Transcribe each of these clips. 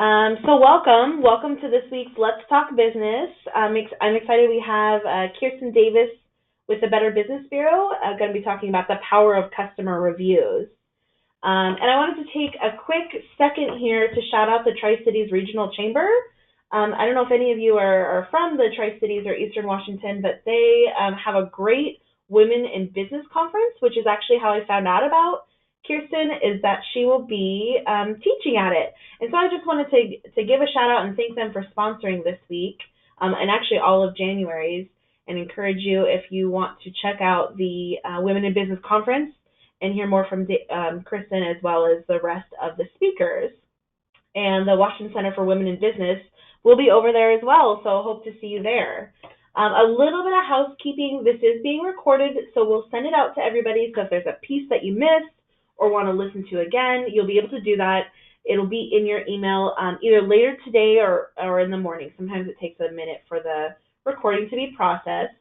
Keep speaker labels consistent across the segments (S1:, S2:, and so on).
S1: So welcome to this week's Let's Talk Business. I'm excited we have Kirsten Davis with the Better Business Bureau going to be talking about the power of customer reviews. And I wanted to take a quick second here to shout out the Tri-Cities Regional Chamber. I don't know if any of you are from the Tri-Cities or Eastern Washington, but they have a great Women in Business Conference, which is actually how I found out about Kirsten, is that she will be teaching at it. And so I just wanted to give a shout out and thank them for sponsoring this week, and actually all of January's, and encourage you, if you want to check out the Women in Business Conference and hear more from Kristen as well as the rest of the speakers. And the Washington Center for Women in Business will be over there as well, so hope to see you there. A little bit of housekeeping. This is being recorded, so we'll send it out to everybody. So if there's a piece that you missed or want to listen to again, you'll be able to do that. It'll be in your email either later today or in the morning. Sometimes it takes a minute for the recording to be processed.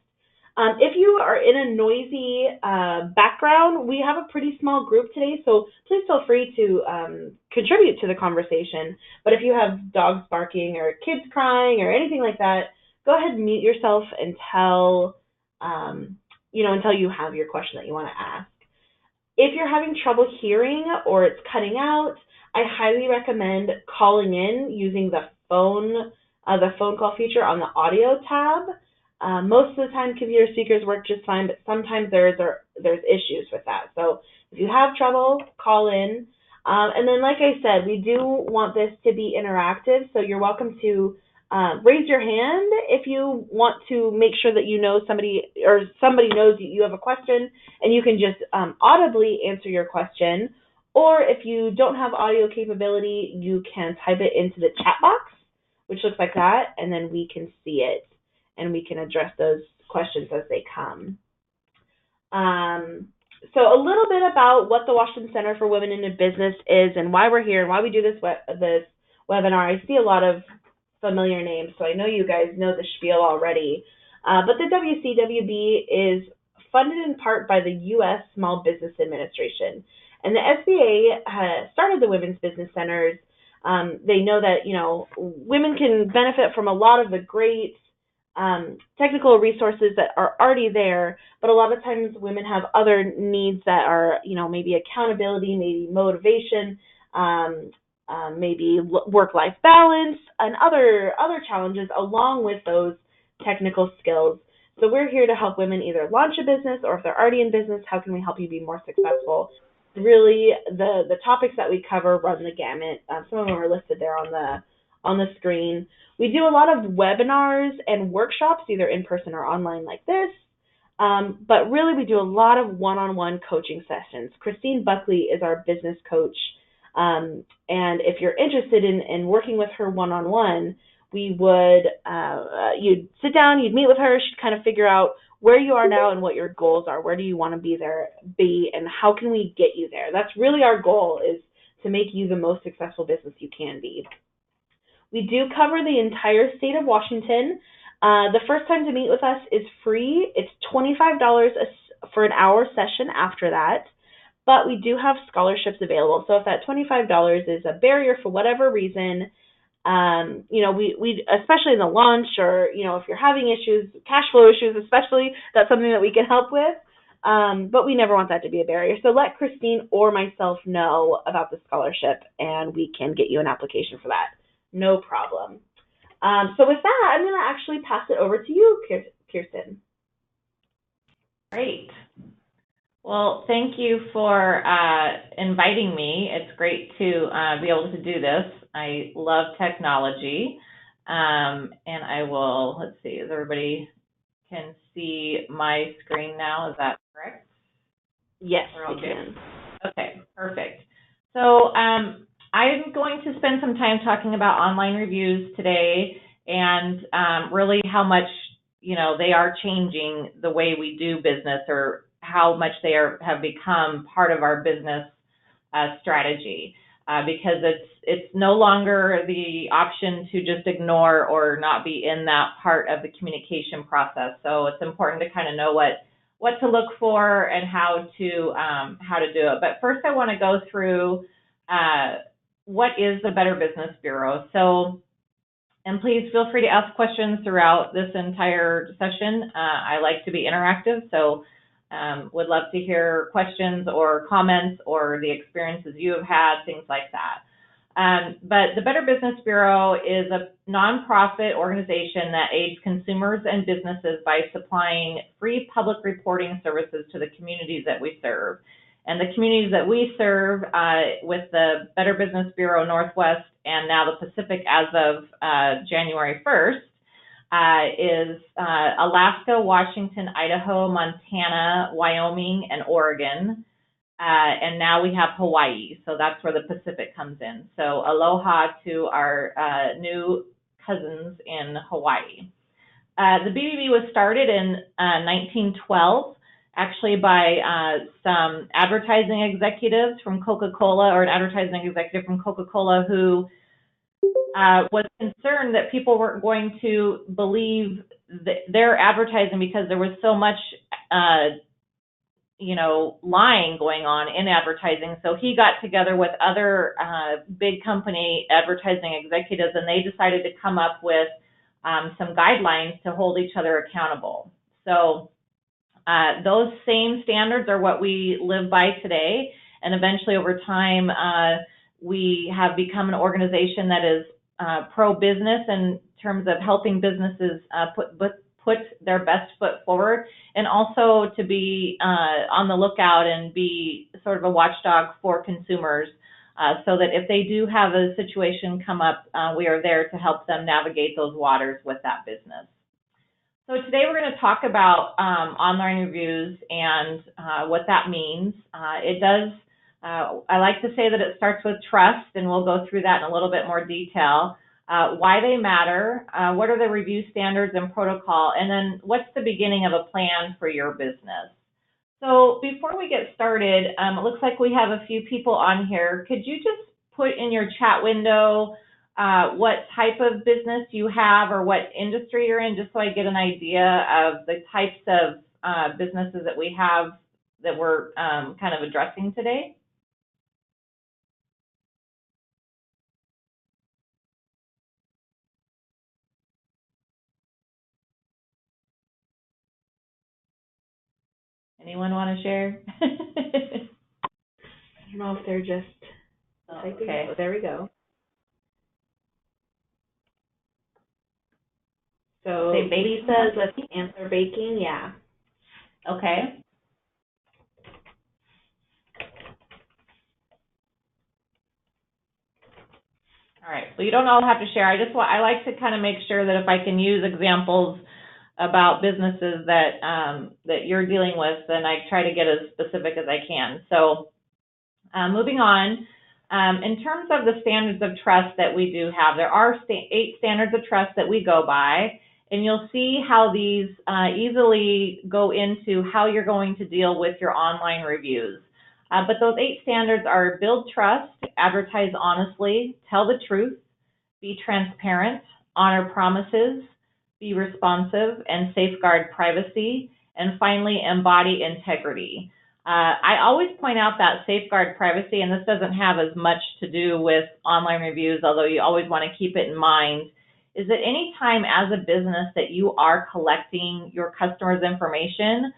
S1: If you are in a noisy background, we have a pretty small group today, so please feel free to contribute to the conversation. But if you have dogs barking or kids crying or anything like that, go ahead and mute yourself until you have your question that you want to ask. If you're having trouble hearing or it's cutting out, I highly recommend calling in using the phone call feature on the audio tab. Most of the time, computer speakers work just fine, but sometimes there's issues with that. So if you have trouble, call in. And then, like I said, we do want this to be interactive, so you're welcome to raise your hand if you want to make sure that you know somebody knows you have a question, and you can just audibly answer your question. Or if you don't have audio capability, you can type it into the chat box, which looks like that, and then we can see it, and we can address those questions as they come. So a little bit about what the Washington Center for Women in Business is and why we're here and why we do this webinar. I see a lot of familiar names, so I know you guys know the spiel already. But the WCWB is funded in part by the U.S. Small Business Administration. And the SBA started the Women's Business Centers. They know that, women can benefit from a lot of the great technical resources that are already there, but a lot of times women have other needs that are, maybe accountability, maybe motivation, maybe work-life balance, and other challenges along with those technical skills. So we're here to help women either launch a business, or if they're already in business, how can we help you be more successful? Really, the topics that we cover run the gamut. Some of them are listed there on the screen. We do a lot of webinars and workshops, either in person or online like this. But really, we do a lot of one-on-one coaching sessions. Christine Buckley is our business coach. And if you're interested in working with her one-on-one, we would, you'd sit down, you'd meet with her, she'd kind of figure out where you are now and what your goals are. Where do you want to be, and how can we get you there? That's really our goal, is to make you the most successful business you can be. We do cover the entire state of Washington. The first time to meet with us is free. It's $25 for an hour session after that. But we do have scholarships available. So if that $25 is a barrier for whatever reason, we especially in the launch, or, if you're having issues, cash flow issues especially, that's something that we can help with. But we never want that to be a barrier. So let Christine or myself know about the scholarship, and we can get you an application for that. No problem. So with that, I'm going to actually pass it over to you, Kirsten.
S2: Great. Well, thank you for inviting me. It's great to be able to do this. I love technology. And I will, let's see, as everybody can see my screen now, is that correct?
S1: Yes, we can.
S2: Okay, perfect. So I'm going to spend some time talking about online reviews today, and really how much, they are changing the way we do business, or how much they have become part of our business strategy, because it's no longer the option to just ignore or not be in that part of the communication process. So it's important to kind of know what to look for and how to do it. But first, I want to go through what is the Better Business Bureau? So, and please feel free to ask questions throughout this entire session. I like to be interactive, so would love to hear questions or comments or the experiences you have had, things like that. But the Better Business Bureau is a nonprofit organization that aids consumers and businesses by supplying free public reporting services to the communities that we serve. And the communities that we serve with the Better Business Bureau Northwest and now the Pacific as of January 1st is Alaska, Washington, Idaho, Montana, Wyoming, and Oregon. And now we have Hawaii, so that's where the Pacific comes in. So aloha to our new cousins in Hawaii. The BBB was started in 1912, actually by some advertising executives from Coca-Cola, or an advertising executive from Coca-Cola who was concerned that people weren't going to believe their advertising because there was so much lying going on in advertising. So he got together with other big company advertising executives, and they decided to come up with some guidelines to hold each other accountable. So those same standards are what we live by today, and eventually over time we have become an organization that is pro-business in terms of helping businesses put their best foot forward, and also to be on the lookout and be sort of a watchdog for consumers so that if they do have a situation come up, we are there to help them navigate those waters with that business. So today we're going to talk about online reviews and what that means. I like to say that it starts with trust, and we'll go through that in a little bit more detail. Why they matter, what are the review standards and protocol, and then what's the beginning of a plan for your business. So before we get started, it looks like we have a few people on here. Could you just put in your chat window what type of business you have or what industry you're in, just so I get an idea of the types of businesses that we have that we're kind of addressing today? Anyone want to share?
S1: I don't know if they're just typing.
S2: Okay.
S1: Oh, there we go. So
S2: Say baking.
S1: Lisa, let's answer baking. Yeah.
S2: Okay. All right. Well, you don't all have to share. I like to kind of make sure that if I can use examples about businesses that you're dealing with, then I try to get as specific as I can. So moving on, in terms of the standards of trust that we do have, there are 8 standards of trust that we go by, and you'll see how these easily go into how you're going to deal with your online reviews. But those 8 standards are: build trust, advertise honestly, tell the truth, be transparent, honor promises, be responsive, and safeguard privacy, and finally, embody integrity. I always point out that safeguard privacy, and this doesn't have as much to do with online reviews, although you always want to keep it in mind, is that anytime as a business that you are collecting your customers' information,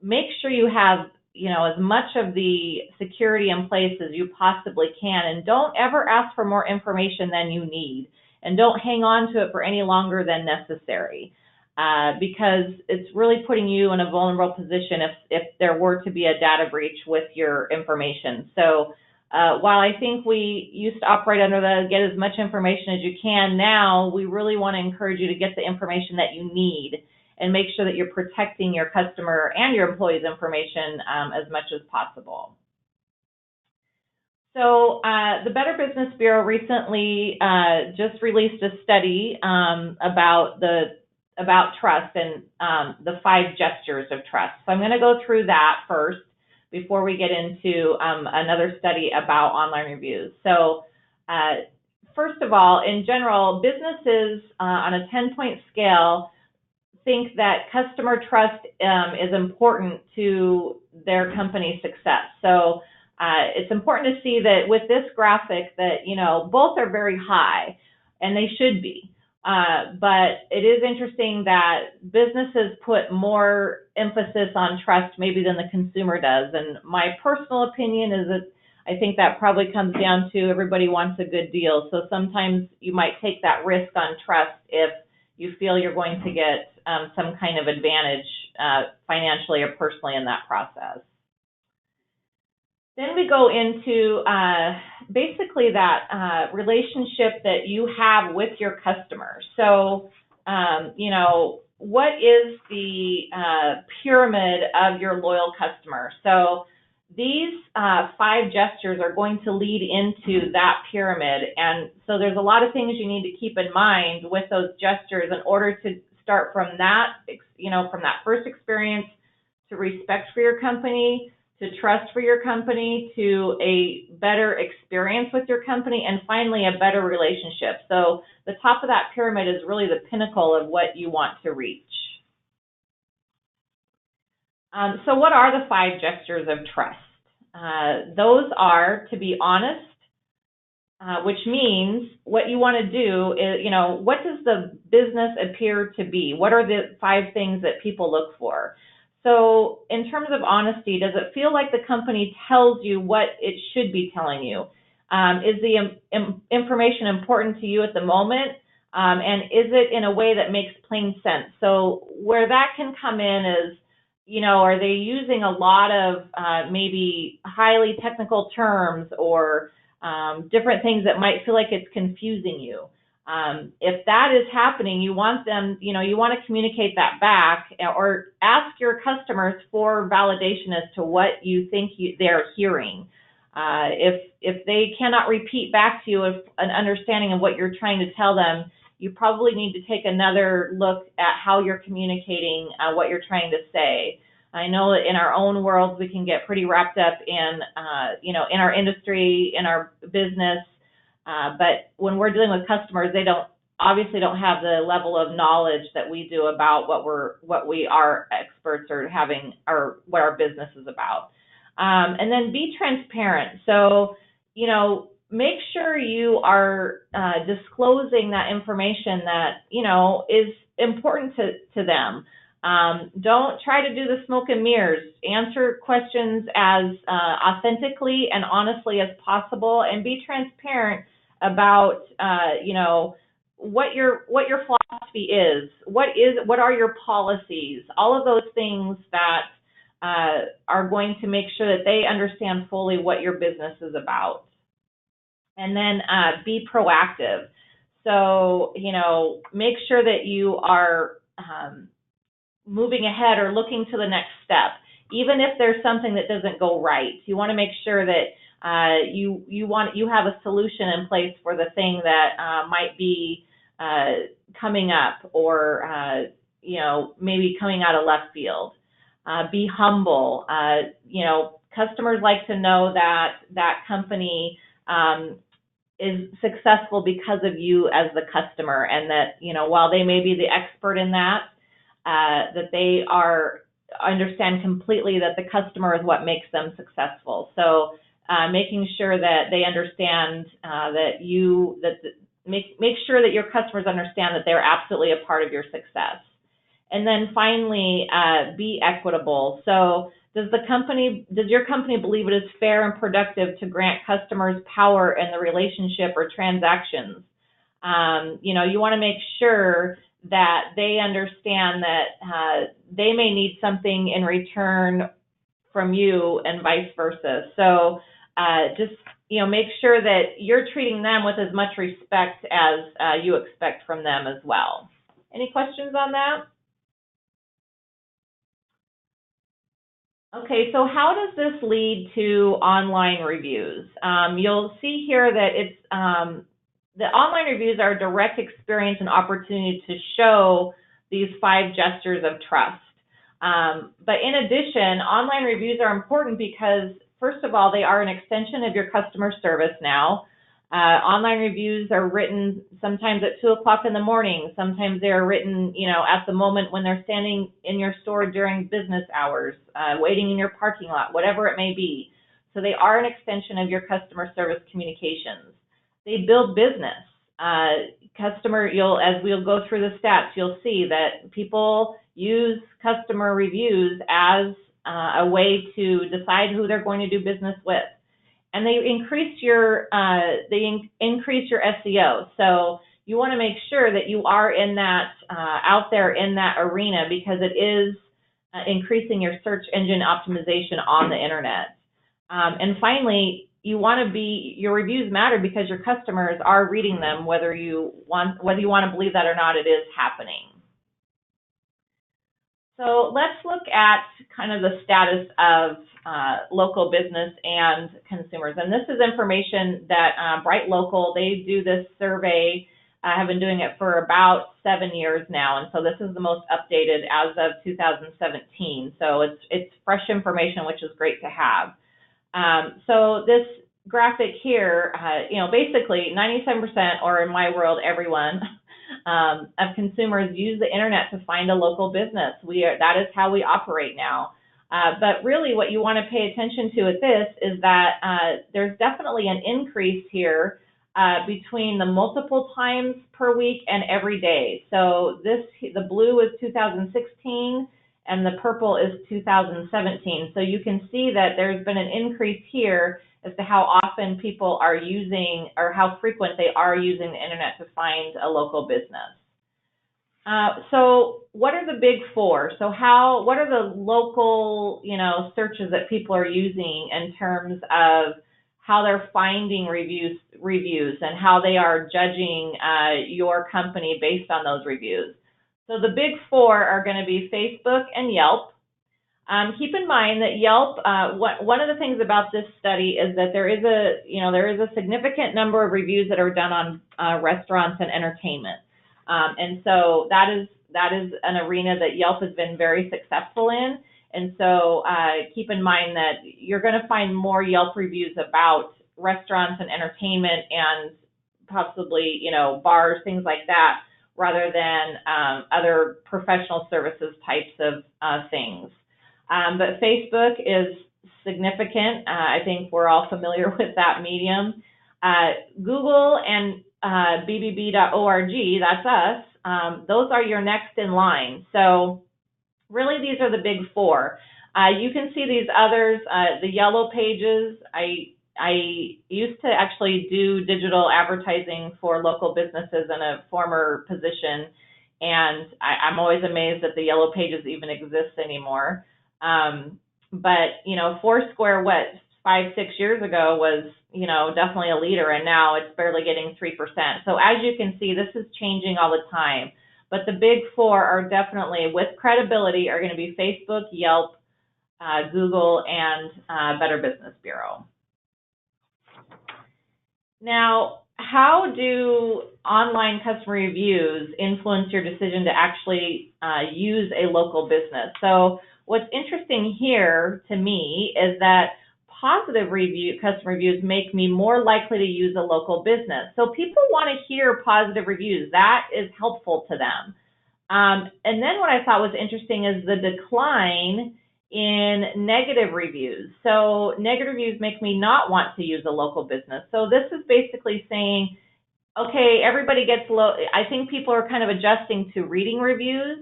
S2: make sure you have as much of the security in place as you possibly can, and don't ever ask for more information than you need. And don't hang on to it for any longer than necessary, because it's really putting you in a vulnerable position if there were to be a data breach with your information. So while I think we used to operate under the get as much information as you can, now we really want to encourage you to get the information that you need and make sure that you're protecting your customer and your employees' information as much as possible. So the Better Business Bureau recently just released a study about trust and the 5 gestures of trust. So I'm going to go through that first before we get into another study about online reviews. So first of all, in general, businesses on a 10-point scale think that customer trust is important to their company's success. So It's important to see that with this graphic that, both are very high, and they should be. But it is interesting that businesses put more emphasis on trust maybe than the consumer does. And my personal opinion is that I think that probably comes down to everybody wants a good deal. So sometimes you might take that risk on trust if you feel you're going to get some kind of advantage financially or personally in that process. Then we go into basically that relationship that you have with your customer. So, what is the pyramid of your loyal customer? So these 5 gestures are going to lead into that pyramid. And so there's a lot of things you need to keep in mind with those gestures in order to start from that, from that first experience to respect for your company, to trust for your company, to a better experience with your company, and finally a better relationship. So the top of that pyramid is really the pinnacle of what you want to reach. So what are the 5 gestures of trust? Those are to be honest, which means what you want to do is, what does the business appear to be? What are the 5 things that people look for? So in terms of honesty, does it feel like the company tells you what it should be telling you? Is the information important to you at the moment? And is it in a way that makes plain sense? So where that can come in is, are they using a lot of maybe highly technical terms or different things that might feel like it's confusing you? If that is happening, you want them, you want to communicate that back or ask your customers for validation as to what you think they're hearing. If they cannot repeat back to you an understanding of what you're trying to tell them, you probably need to take another look at how you're communicating what you're trying to say. I know that in our own worlds, we can get pretty wrapped up in, in our industry, in our business. But when we're dealing with customers, they obviously don't have the level of knowledge that we do about what we are experts or having, or what our business is about. And then be transparent. So, make sure you are disclosing that information that, is important to them. Don't try to do the smoke and mirrors. Answer questions as authentically and honestly as possible, and be transparent about, what your philosophy is. What are your policies? All of those things that are going to make sure that they understand fully what your business is about. And then be proactive. So, make sure that you are moving ahead or looking to the next step. Even if there's something that doesn't go right, you want to make sure that you have a solution in place for the thing that might be coming up, or maybe coming out of left field. Be humble. Customers like to know that company is successful because of you as the customer, and that, while they may be the expert in that they understand completely that the customer is what makes them successful. So making sure that they understand make sure that your customers understand that they're absolutely a part of your success. And then finally, be equitable. So does your company believe it is fair and productive to grant customers power in the relationship or transactions? You want to make sure that they understand that they may need something in return from you, and vice versa. So just make sure that you're treating them with as much respect as you expect from them as well. Any questions on that? Okay, so how does this lead to online reviews? You'll see here that it's the online reviews are a direct experience and opportunity to show these 5 gestures of trust. But in addition, online reviews are important because, first of all, they are an extension of your customer service now. Online reviews are written sometimes at 2 o'clock in the morning. Sometimes they're written, at the moment when they're standing in your store during business hours, waiting in your parking lot, whatever it may be. So they are an extension of your customer service communications. They build business. As we'll go through the stats, you'll see that people use customer reviews as a way to decide who they're going to do business with. And they increase your SEO. So you want to make sure that you are in that out there in that arena, because it is increasing your search engine optimization on the internet. And finally, your reviews matter because your customers are reading them, whether you want to believe that or not. It is happening. So let's look at kind of the status of local business and consumers. And this is information that Bright Local, they do this survey, have been doing it for about 7 years now. And so this is the most updated as of 2017. So it's fresh information, which is great to have. So this graphic here, basically 97%, or in my world, everyone, of consumers use the internet to find a local business. That is how we operate now. But really what you want to pay attention to at this is that there's definitely an increase here between the multiple times per week and every day. So the blue is 2016 and the purple is 2017. So you can see that there's been an increase here as to how often people are using, or how frequent they are using the internet to find a local business. So what are the big four? So what are the local, searches that people are using in terms of how they're finding reviews and how they are judging your company based on those reviews? So the big four are going to be Facebook and Yelp. Keep in mind that Yelp, one of the things about this study is that there is a significant number of reviews that are done on restaurants and entertainment. And so that is an arena that Yelp has been very successful in. And so keep in mind that you're going to find more Yelp reviews about restaurants and entertainment and possibly, bars, things like that, rather than other professional services types of things. But Facebook is significant. I think we're all familiar with that medium. Google and bbb.org, that's us, those are your next in line. So really these are the big four. You can see these others, the yellow pages. I used to actually do digital advertising for local businesses in a former position, and I'm always amazed that the yellow pages even exist anymore. But, Foursquare, 5-6 years ago was, definitely a leader, and now it's barely getting 3%. So as you can see, this is changing all the time. But the big four are definitely, with credibility, are going to be Facebook, Yelp, Google, and Better Business Bureau. Now, how do online customer reviews influence your decision to actually use a local business? So what's interesting here to me is that positive customer reviews make me more likely to use a local business. So people want to hear positive reviews. That is helpful to them. And then what I thought was interesting is the decline in negative reviews. So negative reviews make me not want to use a local business. So this is basically saying, okay, everybody gets low. I think people are kind of adjusting to reading reviews,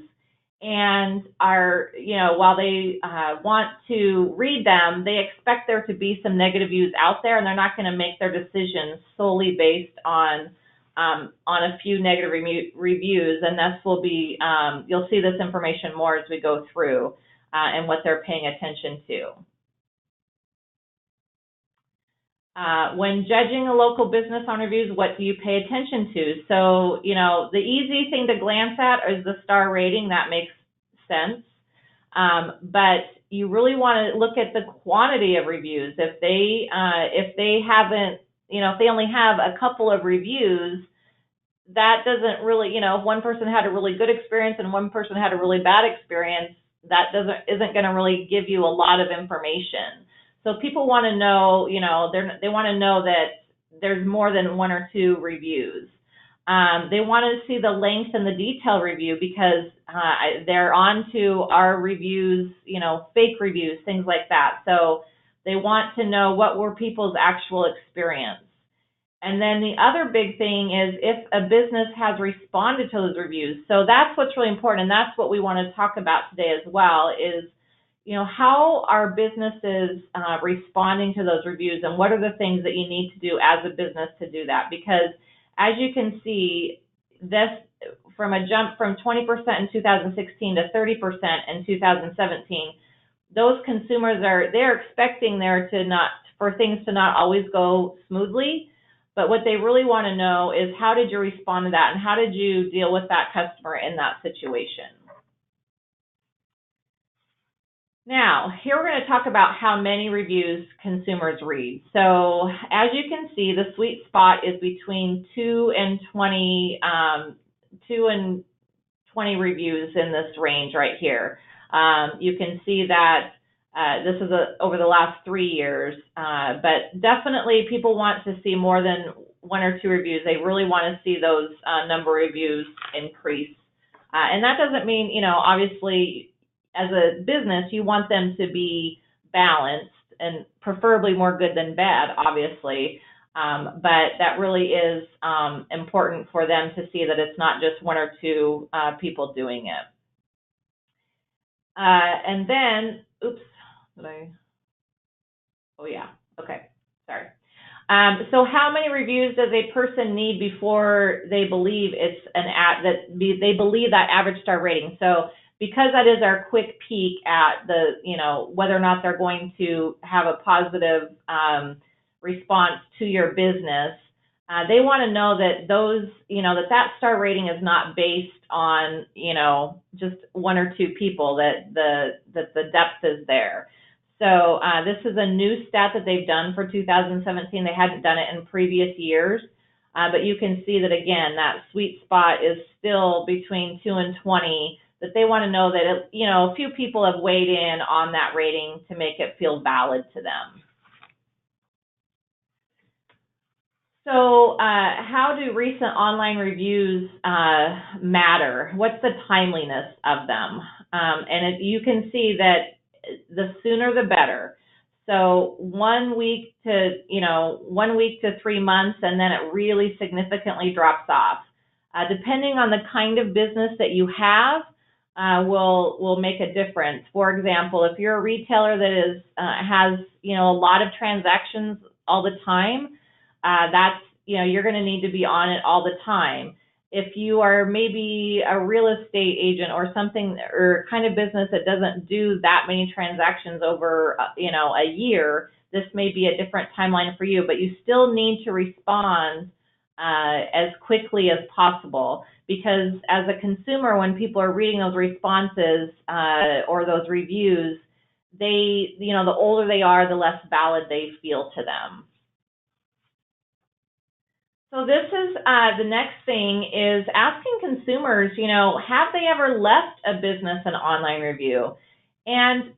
S2: and are, while they want to read them, they expect there to be some negative views out there, and they're not going to make their decisions solely based on a few negative reviews. And this will be, you'll see this information more as we go through and what they're paying attention to. When judging a local business on reviews, what do you pay attention to? So, the easy thing to glance at is the star rating. That makes sense. But you really want to look at the quantity of reviews. If they haven't, if they only have a couple of reviews, that doesn't really, if one person had a really good experience and one person had a really bad experience, that isn't going to really give you a lot of information. So people want to know, they want to know that there's more than one or two reviews. They want to see the length and the detail review, because they're on to our reviews, fake reviews, things like that. So They want to know what were people's actual experience. And then the other big thing is if a business has responded to those reviews. So that's what's really important, and that's what we want to talk about today as well is, how are businesses responding to those reviews, and what are the things that you need to do as a business to do that? Because as you can see, this from a jump from 20% in 2016 to 30% in 2017, those consumers they're expecting for things to not always go smoothly. But what they really want to know is how did you respond to that, and how did you deal with that customer in that situation? Now, here we're going to talk about how many reviews consumers read. So as you can see, the sweet spot is between 2 and 20 reviews in this range right here. You can see that this is over the last 3 years, but definitely people want to see more than 1 or 2 reviews. They really want to see those number of reviews increase. And that doesn't mean, obviously, as a business, you want them to be balanced and preferably more good than bad, obviously. But that really is important for them to see that it's not just 1 or 2 people doing it. And then, sorry. So how many reviews does a person need before they believe it's they believe that average star rating? So because that is our quick peek at whether or not they're going to have a positive response to your business, they want to know that that star rating is not based on, just 1 or 2 people, that the depth is there. So this is a new stat that they've done for 2017. They hadn't done it in previous years. But you can see that, again, that sweet spot is still between 2 and 20, that they want to know that, a few people have weighed in on that rating to make it feel valid to them. So how do recent online reviews matter? What's the timeliness of them? And you can see that the sooner the better. So 1 week to 3 months, and then it really significantly drops off. Depending on the kind of business that you have, will make a difference. For example, if you're a retailer that has a lot of transactions all the time, that's you're going to need to be on it all the time. If you are maybe a real estate agent or something, or kind of business that doesn't do that many transactions over a year, this may be a different timeline for you, but you still need to respond as quickly as possible, because as a consumer, when people are reading those responses or those reviews, the older they are, the less valid they feel to them. So this is the next thing is asking consumers, have they ever left a business an online review? And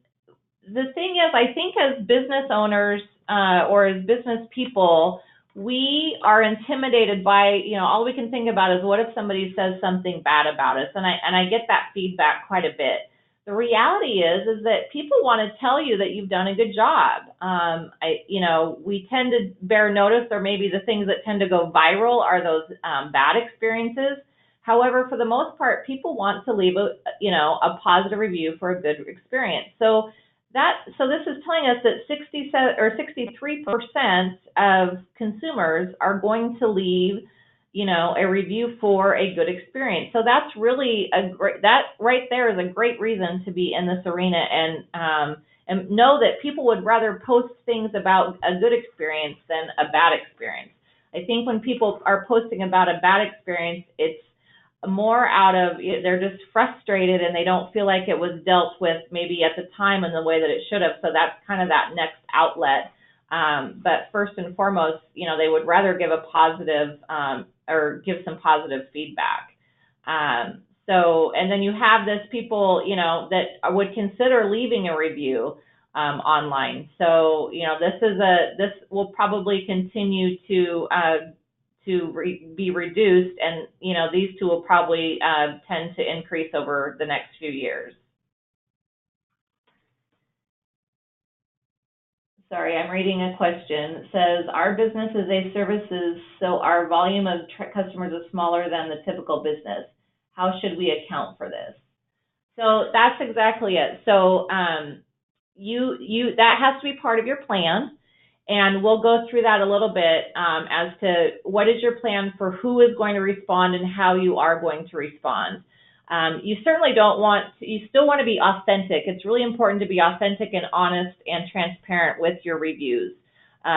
S2: the thing is, I think as business owners or as business people, we are intimidated by, all we can think about is what if somebody says something bad about us? And I get that feedback quite a bit. The reality is that people want to tell you that you've done a good job. We tend to bear notice, or maybe the things that tend to go viral are those bad experiences. However, for the most part, people want to leave a positive review for a good experience. So this is telling us that 63% of consumers are going to leave a review for a good experience. So that's really that right there is a great reason to be in this arena, and know that people would rather post things about a good experience than a bad experience. I think when people are posting about a bad experience, it's more out of, they're just frustrated and they don't feel like it was dealt with maybe at the time in the way that it should have. So that's kind of that next outlet. But first and foremost, they would rather give a positive or give some positive feedback. And then you have this people, that would consider leaving a review online. So, this will probably continue to be reduced, and these two will probably tend to increase over the next few years. sorry, I'm reading a question. It says, our business is a services, so our volume of customers is smaller than the typical business. How should we account for this? So that's exactly it. So that has to be part of your plan, and we'll go through that a little bit as to what is your plan for who is going to respond and how you are going to respond. You certainly don't want to, you still want to be authentic. It's really important to be authentic and honest and transparent with your reviews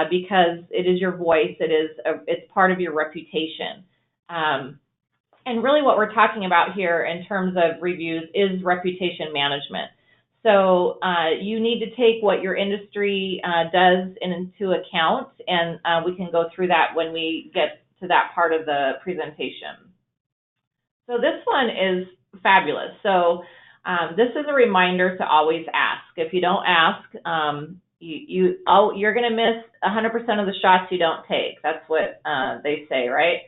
S2: because it is your voice. It's part of your reputation. And really what we're talking about here in terms of reviews is reputation management. So you need to take what your industry does into account, and we can go through that when we get to that part of the presentation. So this one is fabulous. So this is a reminder to always ask. If you don't ask, you're going to miss 100% of the shots you don't take. That's what they say, right?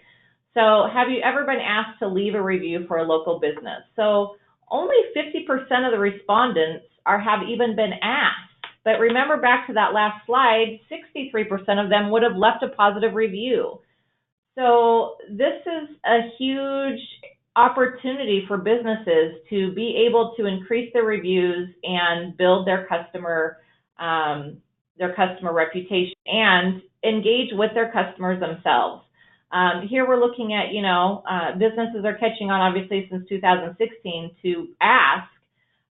S2: So have you ever been asked to leave a review for a local business? So only 50% of the respondents have even been asked. But remember back to that last slide, 63% of them would have left a positive review. So this is a huge opportunity for businesses to be able to increase their reviews and build their customer reputation and engage with their customers themselves. Here we're looking at, businesses are catching on, obviously, since 2016 to ask.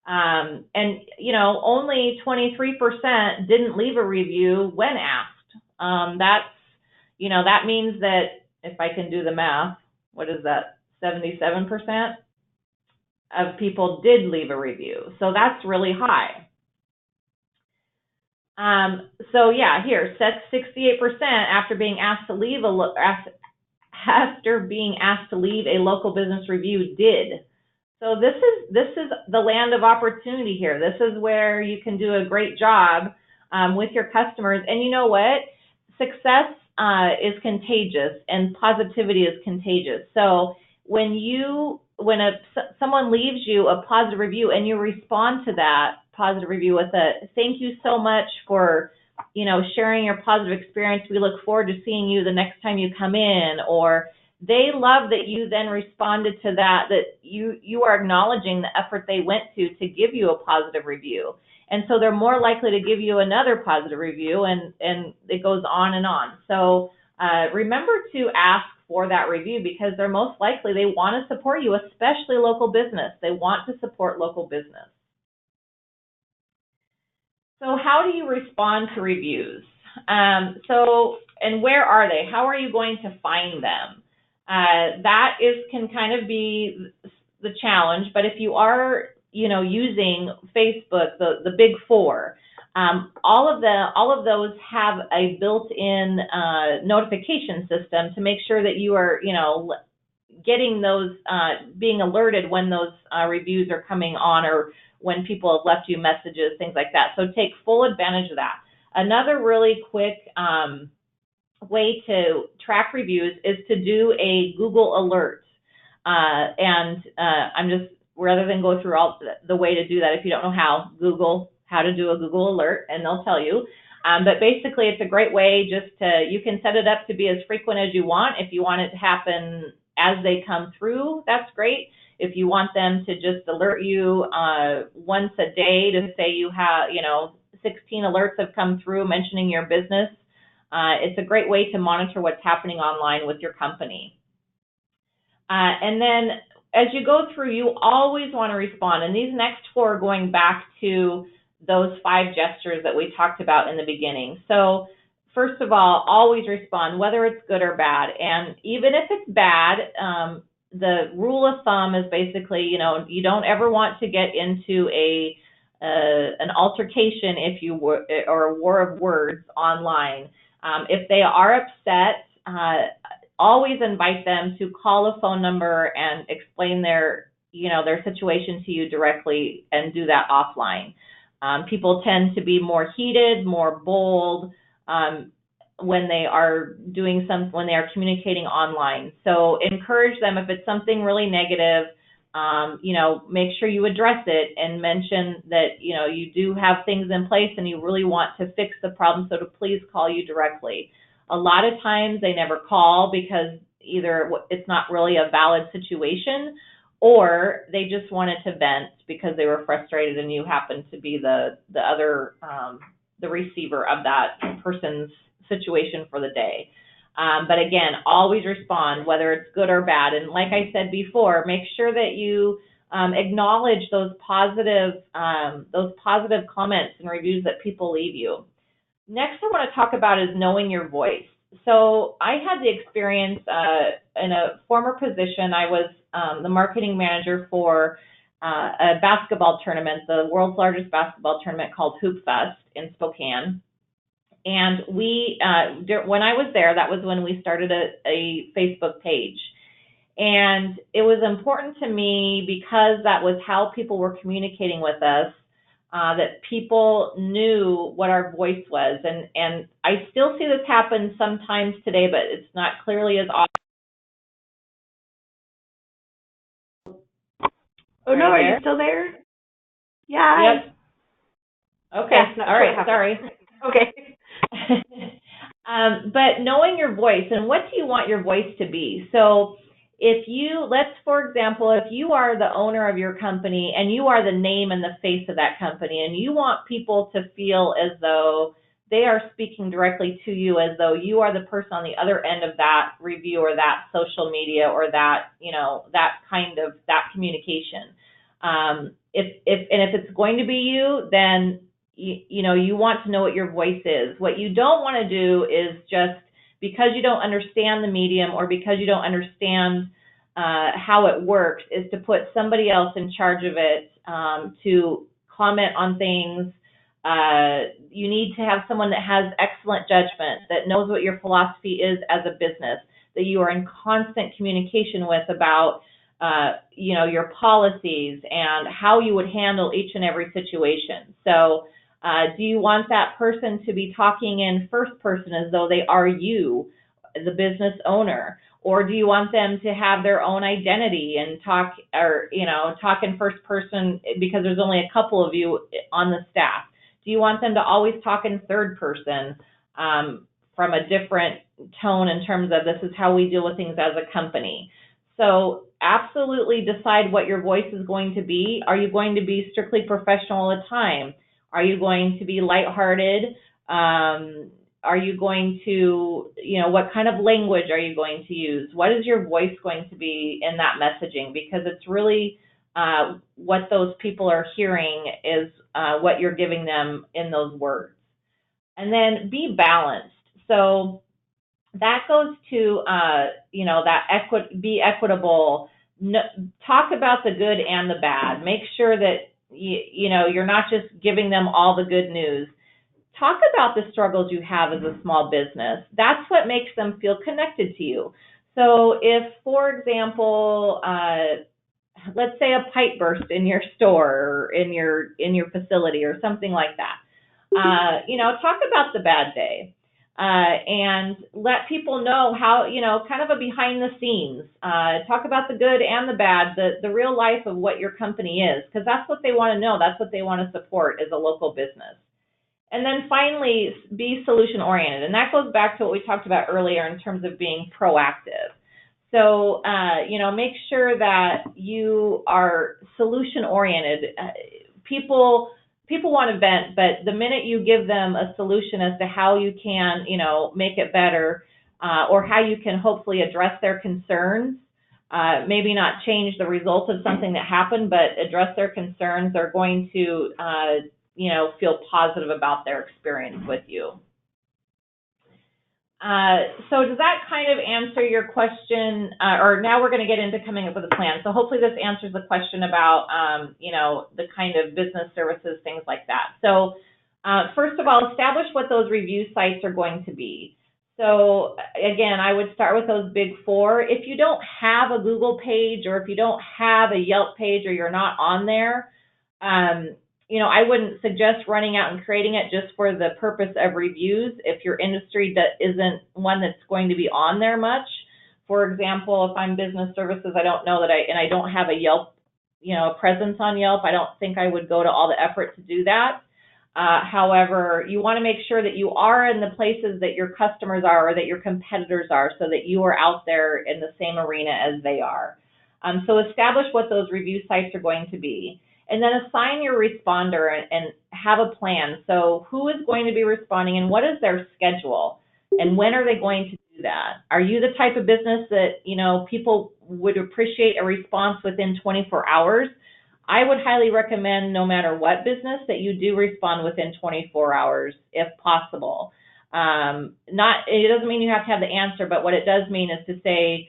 S2: And, only 23% didn't leave a review when asked. That means that, if I can do the math, what is that, 77% of people did leave a review. So that's really high. Here, 68% after being asked to leave a local business review did. So this is the land of opportunity here. This is where you can do a great job with your customers. And you know what? Success is contagious and positivity is contagious. So when someone leaves you a positive review and you respond to that positive review with a thank you so much for sharing your positive experience, we look forward to seeing you the next time you come in, or they love that you then responded to that you are acknowledging the effort they went to give you a positive review. And so they're more likely to give you another positive review, and it goes on and on. So remember to ask for that review because they're most likely, they want to support you, especially local business. They want to support local business. So how do you respond to reviews? And where are they? How are you going to find them? That can kind of be the challenge, but if you are, using Facebook, the big four, all of those have a built-in notification system to make sure that you are, getting those, being alerted when those reviews are coming on or when people have left you messages, things like that. So take full advantage of that. Another really quick way to track reviews is to do a Google alert. Rather than go through all the way to do that, if you don't know how, Google how to do a Google alert and they'll tell you. But basically it's a great way you can set it up to be as frequent as you want. If you want it to happen as they come through, that's great. If you want them to just alert you once a day to say you have, 16 alerts have come through mentioning your business, it's a great way to monitor what's happening online with your company. And then as you go through, you always want to respond. And these next four are going back to those 5 gestures that we talked about in the beginning. So first of all, always respond, whether it's good or bad. And even if it's bad, the rule of thumb is basically, you don't ever want to get into an altercation or a war of words online. If they are upset, always invite them to call a phone number and explain their situation to you directly and do that offline. People tend to be more heated, more bold when they are communicating online. So encourage them if it's something really negative, make sure you address it and mention that, you do have things in place and you really want to fix the problem, so to please call you directly. A lot of times they never call because either it's not really a valid situation, or they just wanted to vent because they were frustrated and you happened to be the other, the receiver of that person's situation for the day. But again, always respond, whether it's good or bad. And like I said before, make sure that you acknowledge those positive comments and reviews that people leave you. Next, I want to talk about is knowing your voice. So I had the experience in a former position. I was the marketing manager for a basketball tournament, the world's largest basketball tournament called Hoop Fest in Spokane. And when I was there, that was when we started a Facebook page. And it was important to me because that was how people were communicating with us, that people knew what our voice was. And I still see this happen sometimes today, but it's not clearly as often.
S1: Oh, no, are you still there? Yeah.
S2: Yep. Okay. All right. Sorry.
S1: Okay.
S2: But knowing your voice, and what do you want your voice to be? So for example, if you are the owner of your company and you are the name and the face of that company, and you want people to feel as though they are speaking directly to you, as though you are the person on the other end of that review or that social media or that, that communication. If it's going to be you, then you want to know what your voice is. What you don't want to do is just because you don't understand the medium or because you don't understand how it works, is to put somebody else in charge of it to comment on things. You need to have someone that has excellent judgment, that knows what your philosophy is as a business, that you are in constant communication with about your policies and how you would handle each and every situation. So do you want that person to be talking in first person as though they are you, the business owner? Or do you want them to have their own identity and talk in first person because there's only a couple of you on the staff? Do you want them to always talk in third person from a different tone in terms of this is how we deal with things as a company? So absolutely decide what your voice is going to be. Are you going to be strictly professional all the time? Are you going to be lighthearted? Are you going to, what kind of language are you going to use? What is your voice going to be in that messaging? Because it's really what those people are hearing is what you're giving them in those words. And then be balanced. So that goes to, be equitable. Talk about the good and the bad. Make sure that, you're not just giving them all the good news. Talk about the struggles you have as a small business. That's what makes them feel connected to you. So if, for example, let's say a pipe burst in your store or in your facility or something like that, talk about the bad day. And let people know how, kind of a behind the scenes, talk about the good and the bad, the real life of what your company is, because that's what they want to know. That's what they want to support as a local business. And then finally, be solution oriented. And that goes back to what we talked about earlier in terms of being proactive. So, make sure that you are solution oriented. People want to vent, but the minute you give them a solution as to how you can, make it better, or how you can hopefully address their concerns, maybe not change the result of something that happened, but address their concerns, they're going to, feel positive about their experience with you. So does that kind of answer your question? Or now we're going to get into coming up with a plan. So hopefully this answers the question about, the kind of business services, things like that. So first of all, establish what those review sites are going to be. So again, I would start with those big four. If you don't have a Google page, or if you don't have a Yelp page, or you're not on there, I wouldn't suggest running out and creating it just for the purpose of reviews if your industry isn't one that's going to be on there much. For example, if I'm business services, I don't know that I don't have a Yelp a presence on Yelp. I don't think I would go to all the effort to do that. However, you want to make sure that you are in the places that your customers are or that your competitors are, so that you are out there in the same arena as they are. So establish what those review sites are going to be, and then assign your responder and have a plan. So who is going to be responding and what is their schedule, and when are they going to do that? Are you the type of business that, people would appreciate a response within 24 hours? I would highly recommend, no matter what business, that you do respond within 24 hours if possible. It doesn't mean you have to have the answer, but what it does mean is to say,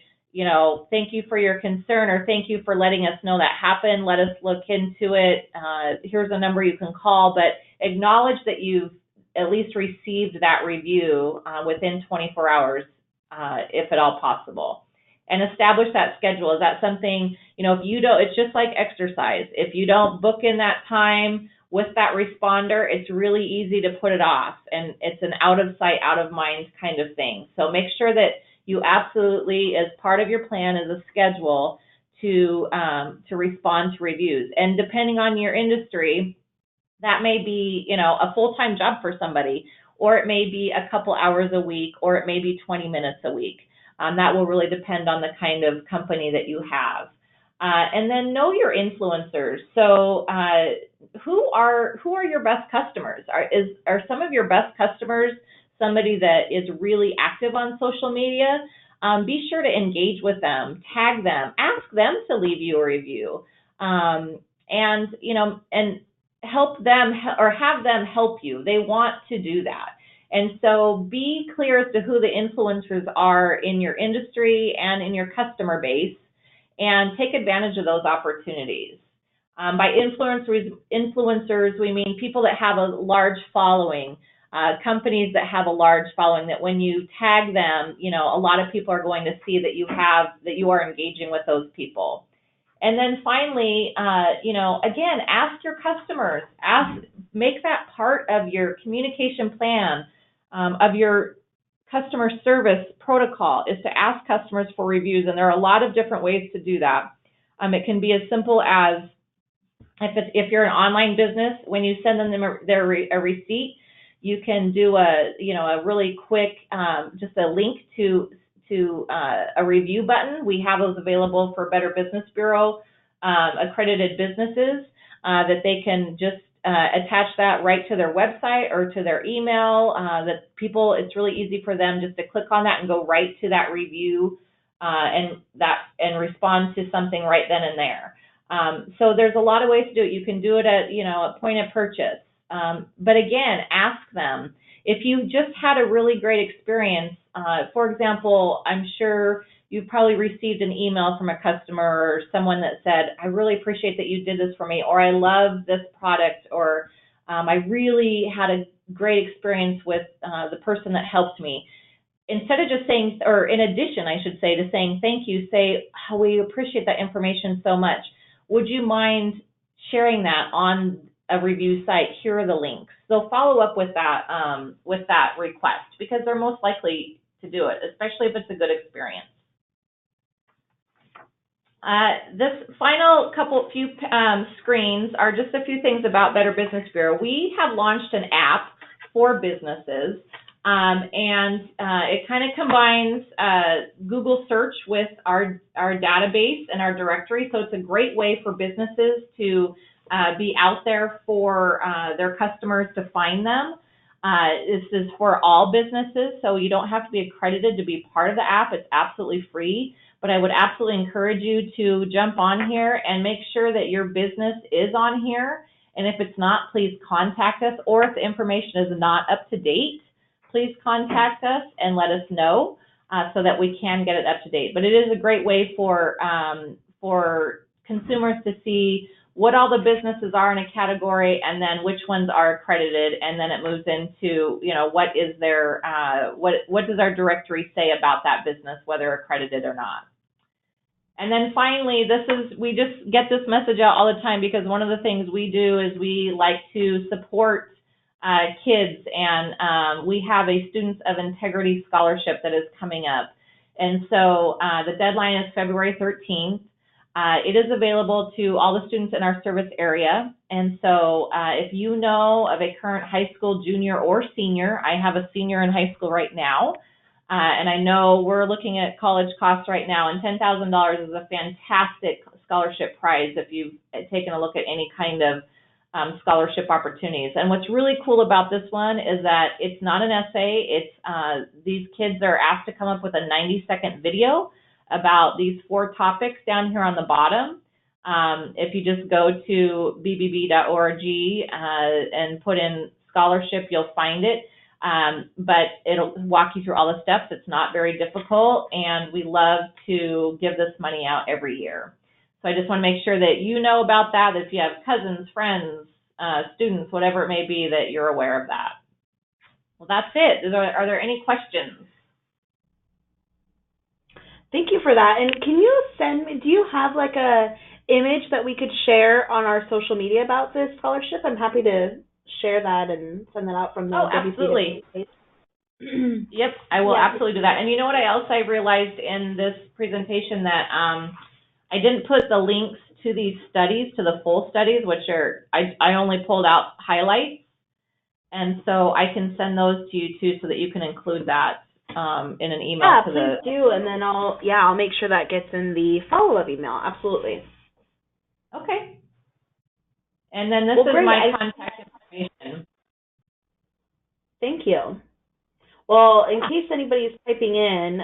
S2: thank you for your concern, or thank you for letting us know that happened. Let us look into it. Here's a number you can call, but acknowledge that you've at least received that review within 24 hours, if at all possible. And establish that schedule. Is that something, if you don't, it's just like exercise. If you don't book in that time with that responder, it's really easy to put it off. And it's an out of sight, out of mind kind of thing. So make sure that you absolutely, as part of your plan, is a schedule to respond to reviews. And depending on your industry, that may be, a full-time job for somebody, or it may be a couple hours a week, or it may be 20 minutes a week. That will really depend on the kind of company that you have. And then know your influencers. So who are your best customers? Are some of your best customers somebody that is really active on social media? Be sure to engage with them, tag them, ask them to leave you a review, and help them or have them help you. They want to do that. And so be clear as to who the influencers are in your industry and in your customer base, and take advantage of those opportunities. By influencers, we mean people that have a large following, companies that have a large following, that when you tag them, a lot of people are going to see that you are engaging with those people. And then finally, again, ask your customers. Make that part of your communication plan, of your customer service protocol, is to ask customers for reviews. And there are a lot of different ways to do that. It can be as simple as, if you're an online business, when you send them a receipt, you can do a really quick, just a link to a review button. We have those available for Better Business Bureau accredited businesses, that they can just attach that right to their website or to their email. It's really easy for them just to click on that and go right to that review and respond to something right then and there. So there's a lot of ways to do it. You can do it at a point of purchase. But again, ask them. If you just had a really great experience, for example, I'm sure you probably received an email from a customer or someone that said, I really appreciate that you did this for me, or I love this product, or I really had a great experience with the person that helped me. Instead of just saying, or in addition, I should say, to saying thank you, say, oh, we appreciate that information so much. Would you mind sharing that on a review site? Here are the links. So follow up with that request, because they're most likely to do it, especially if it's a good experience. This final few screens are just a few things about Better Business Bureau. We have launched an app for businesses, and it kind of combines Google search with our database and our directory. So it's a great way for businesses to be out there for their customers to find them. This is for all businesses, so you don't have to be accredited to be part of the app. It's absolutely free. But I would absolutely encourage you to jump on here and make sure that your business is on here. And if it's not, please contact us. Or if the information is not up to date, please contact us and let us know so that we can get it up to date. But it is a great way for consumers to see what all the businesses are in a category, and then which ones are accredited, and then it moves into, what is their, what does our directory say about that business, whether accredited or not. And then finally, we just get this message out all the time, because one of the things we do is we like to support kids, and we have a Students of Integrity Scholarship that is coming up. And so the deadline is February 13th. It is available to all the students in our service area. And so if you know of a current high school junior or senior, I have a senior in high school right now, and I know we're looking at college costs right now, and $10,000 is a fantastic scholarship prize if you've taken a look at any kind of scholarship opportunities. And what's really cool about this one is that it's not an essay. It's these kids are asked to come up with a 90-second video about these 4 topics down here on the bottom. If you just go to bbb.org and put in scholarship, you'll find it. But it'll walk you through all the steps. It's not very difficult, and we love to give this money out every year. So I just want to make sure that you know about that if you have cousins, friends, students, whatever it may be, that you're aware of that. Well, that's it. Are there any questions?
S1: Thank you for that. And can you send me, do you have like a image that we could share on our social media about this scholarship? I'm happy to share that and send that out from the
S2: absolutely.
S1: page.
S2: Yep, I will absolutely do that. And you know what else I realized in this presentation, that I didn't put the links to these studies, to the full studies, which are, I only pulled out highlights. And so I can send those to you too, so that you can include that in an email to the...
S1: Yeah, please do, and then I'll make sure that gets in the follow-up email. Absolutely.
S2: Okay. And then this is my contact information.
S1: Thank you. Well, in case anybody's typing in,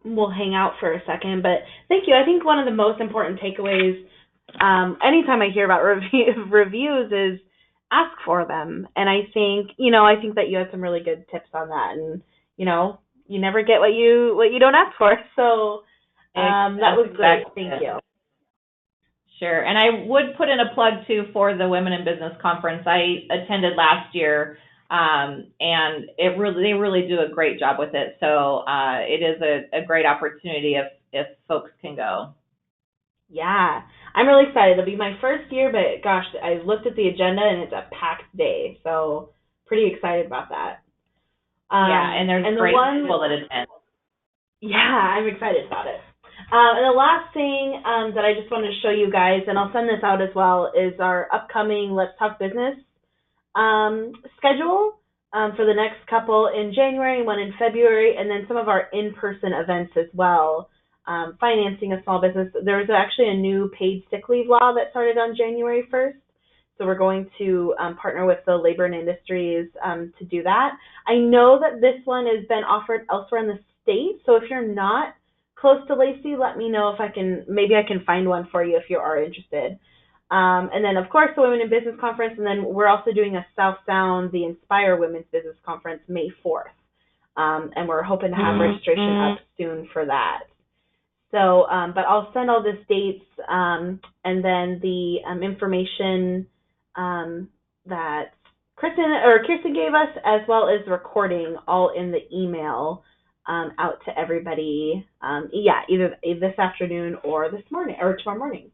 S1: we'll hang out for a second, but thank you. I think one of the most important takeaways anytime I hear about reviews is ask for them. And I think that you had some really good tips on that, and you never get what you don't ask for. So that was great. Thank you.
S2: Sure. And I would put in a plug too for the Women in Business Conference. I attended last year, and they really do a great job with it. So it is a great opportunity if folks can go.
S1: Yeah, I'm really excited. It'll be my first year, but gosh, I looked at the agenda and it's a packed day. So pretty excited about that.
S2: And there's great people that attend.
S1: Yeah, I'm excited about it. And the last thing that I just wanted to show you guys, and I'll send this out as well, is our upcoming Let's Talk Business schedule for the next couple in January, one in February, and then some of our in-person events as well. Financing a small business. There was actually a new paid sick leave law that started on January 1st. So we're going to partner with the Labor and Industries to do that. I know that this one has been offered elsewhere in the state. So if you're not close to Lacey, let me know if maybe I can find one for you if you are interested. And then, of course, the Women in Business Conference. And then we're also doing a South Sound, the Inspire Women's Business Conference, May 4th. And we're hoping to have registration up soon for that. So, but I'll send all the dates and then the information that Kirsten gave us, as well as recording, all in the email out to everybody. Either this afternoon or this morning or tomorrow morning.